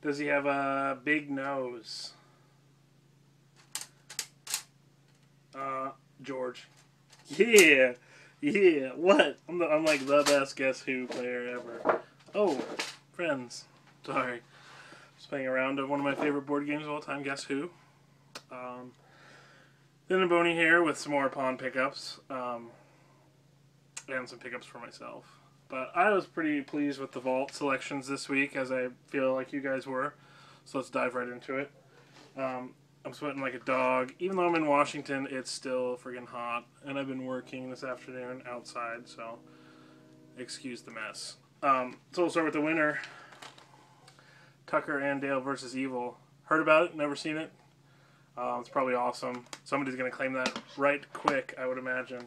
Does he have a big nose? George. Yeah, yeah. What? I'm like the best Guess Who player ever. Oh, friends. Sorry. Just playing around of one of my favorite board games of all time, Guess Who. Thinandbony here with some more pawn pickups. And some pickups for myself. But I was pretty pleased with the vault selections this week, as I feel like you guys were. So let's dive right into it. I'm sweating like a dog. Even though I'm in Washington, it's still freaking hot. And I've been working this afternoon outside, so excuse the mess. So we'll start with the winner. Tucker and Dale versus Evil. Heard about it, never seen it. It's probably awesome. Somebody's going to claim that right quick, I would imagine.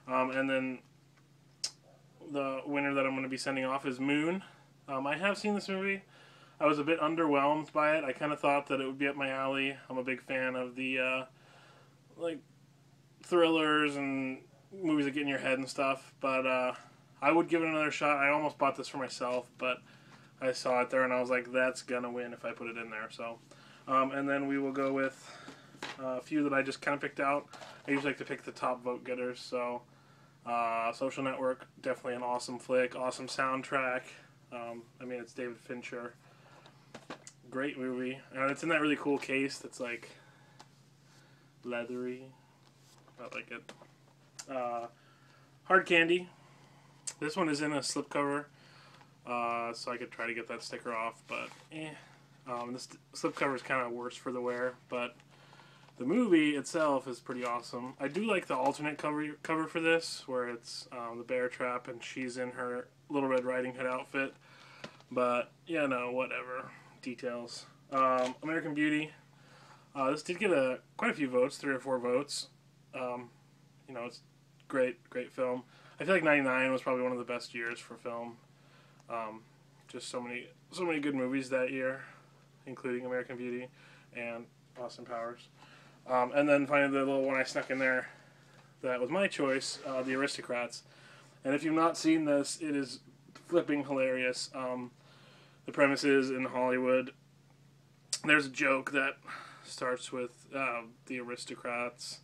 And then the winner that I'm going to be sending off is Moon. I have seen this movie. I was a bit underwhelmed by it. I kind of thought that it would be up my alley. I'm a big fan of the like thrillers and movies that get in your head and stuff. But I would give it another shot. I almost bought this for myself, but I saw it there and I was like, that's going to win if I put it in there. So, and then we will go with a few that I just kind of picked out. I usually like to pick the top vote getters. So, Social Network, definitely an awesome flick, awesome soundtrack. I mean, it's David Fincher. Great movie. And it's in that really cool case that's like leathery. I like it. Hard Candy. This one is in a slipcover, so I could try to get that sticker off, but this slipcover is kind of worse for the wear, but the movie itself is pretty awesome. I do like the alternate cover for this, where it's the bear trap and she's in her Little Red Riding Hood outfit, but yeah, no, whatever. Details. American Beauty. This did get quite a few votes, 3 or 4 votes. You know, it's great film. I feel like '99 was probably one of the best years for film. Just so many good movies that year, including American Beauty and Austin Powers. And then finally the little one I snuck in there that was my choice, The Aristocrats. And if you've not seen this, it is flipping hilarious. The premise is, in Hollywood, there's a joke that starts with the aristocrats.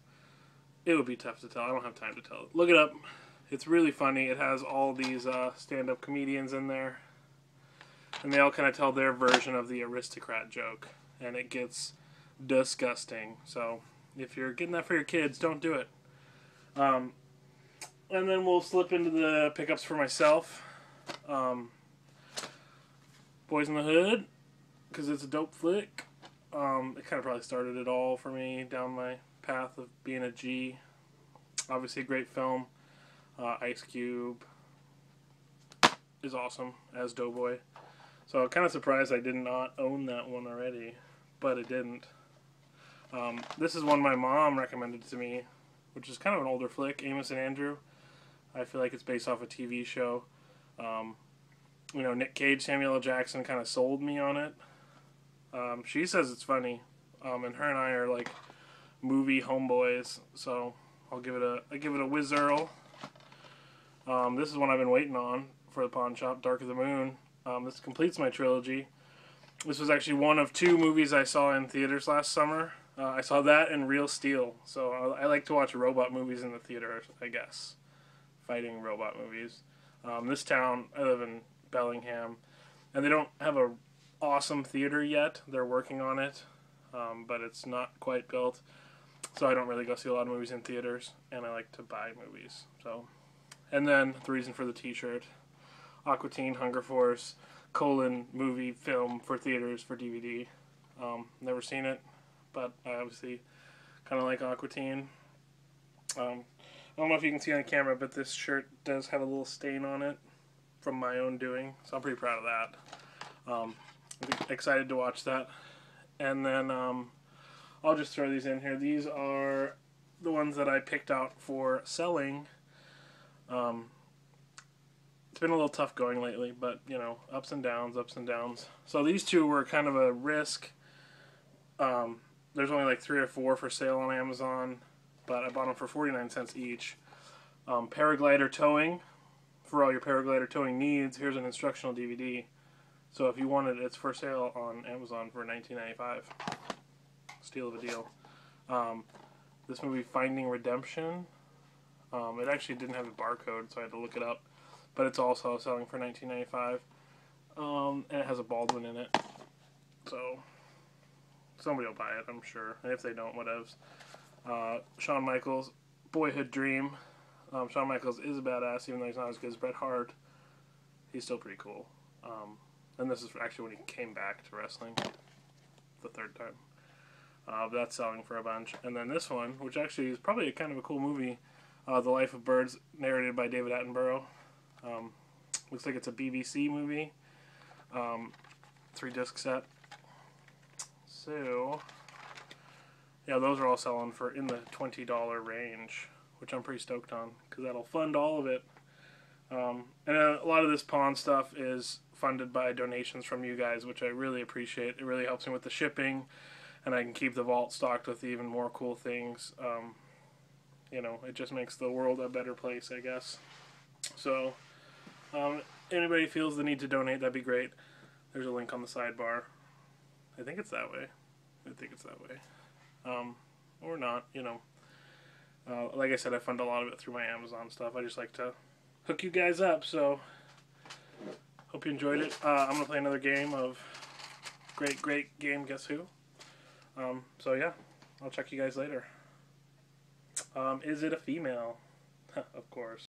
It would be tough to tell. I don't have time to tell it. Look it up. It's really funny. It has all these stand-up comedians in there. And they all kind of tell their version of the aristocrat joke. And it gets disgusting. So if you're getting that for your kids, don't do it. And then we'll slip into the pickups for myself. Boys in the Hood, because it's a dope flick. It kind of probably started it all for me down my path of being a G. Obviously a great film. Ice Cube is awesome as Doughboy. So I'm kind of surprised I did not own that one already, but it didn't. This is one my mom recommended to me, which is kind of an older flick, Amos and Andrew. I feel like it's based off a TV show. You know, Nick Cage, Samuel L. Jackson kind of sold me on it. She says it's funny, and her and I are like movie homeboys, so I'll give it a whiz-earl. This is one I've been waiting on for the pawn shop, Dark of the Moon. This completes my trilogy. This was actually one of 2 movies I saw in theaters last summer. I saw that and Real Steel, so I like to watch robot movies in the theater, I guess. Fighting robot movies. This town, I live in Bellingham, and they don't have a awesome theater yet. They're working on it, but it's not quite built, so I don't really go see a lot of movies in theaters, and I like to buy movies. So, and then the reason for the t-shirt, Aqua Teen, Hunger Force, movie film for theaters for DVD. Never seen it, but I obviously kind of like Aqua Teen. I don't know if you can see on camera, but this shirt does have a little stain on it from my own doing, so I'm pretty proud of that. I'm excited to watch that. And then I'll just throw these in here. These are the ones that I picked out for selling. It's been a little tough going lately, but, you know, ups and downs. So these 2 were kind of a risk. There's only like 3 or 4 for sale on Amazon, but I bought them for 49 cents each. Paraglider towing. For all your paraglider towing needs, here's an instructional DVD. So if you want it, it's for sale on Amazon for $19.95. Steal of a deal. This movie, Finding Redemption, it actually didn't have a barcode, so I had to look it up. But it's also selling for $19.95. And it has a Baldwin in it. So somebody will buy it, I'm sure. And if they don't, whatevs. Shawn Michaels, Boyhood Dream. Shawn Michaels is a badass, even though he's not as good as Bret Hart. He's still pretty cool. And this is actually when he came back to wrestling the third time. But that's selling for a bunch. And then this one, which actually is probably kind of a cool movie, The Life of Birds, narrated by David Attenborough. Looks like it's a BBC movie. 3-disc set. So, yeah, those are all selling for in the $20 range, which I'm pretty stoked on, because that'll fund all of it. And a lot of this pawn stuff is funded by donations from you guys, which I really appreciate. It really helps me with the shipping, and I can keep the vault stocked with even more cool things. You know, it just makes the world a better place, I guess. So, anybody feels the need to donate, that'd be great. There's a link on the sidebar. I think it's that way. Or not, you know. Like I said, I fund a lot of it through my Amazon stuff. I just like to hook you guys up, so hope you enjoyed it. I'm going to play another game of great game, Guess Who? So yeah, I'll check you guys later. Is it a female? Of course.